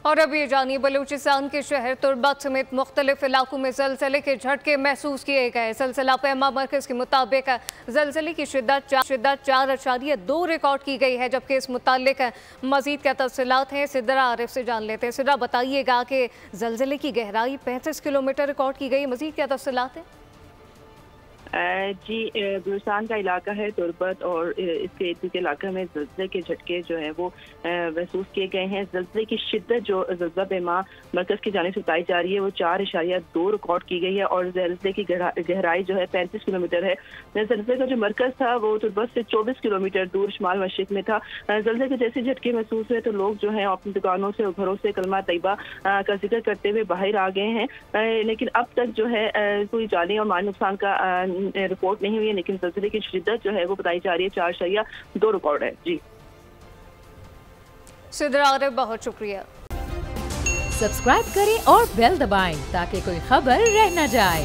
और अब ये जानिए बलूचिस्तान के शहर तुर्बत समेत मुख्तलिफ इलाकों में ज़लज़ले के झटके महसूस किए गए। ज़लज़ला पैमा मरकज़ के मुताबिक ज़लज़ले की शिद्दत 4.2 रिकॉर्ड की गई है, जबकि इस मुतालिक मज़ीद क्या तफसीलात हैं सिद्रा आरिफ से जान लेते हैं। सिद्रा, बताइएगा कि ज़लज़ले की गहराई 35 किलोमीटर रिकॉर्ड की गई, मज़ीद क्या तफसीलात हैं? जी, बलूचिस्तान का इलाका है तुर्बत और इसके इर्द इलाके में ज़लज़ले के झटके जो हैं वो महसूस किए गए हैं। ज़लज़ले की शिद्दत जो ज़लज़ला पैमा मरकज़ की जानिब से बताई जा रही है वो 4.2 रिकॉर्ड की गई है और ज़लज़ले की गहराई जो है 35 किलोमीटर है। ज़लज़ले का जो मरकज़ था वो तुर्बत से 24 किलोमीटर दूर शुमाल मशरिक़ में था। ज़लज़ले के जैसे झटके महसूस हुए तो लोग जो हैं अपनी दुकानों से और घरों से कलमा तैयबा का जिक्र करते हुए बाहर आ गए हैं, लेकिन अब तक जो है कोई जानी और माली नुकसान का रिपोर्ट नहीं हुई है, लेकिन ज़लज़ले की शिद्दत जो है वो बताई जा रही है 4.2 रिकॉर्ड है। जी सिद्रा आरिफ, बहुत शुक्रिया। सब्सक्राइब करें और बेल दबाएं ताकि कोई खबर रह न जाए।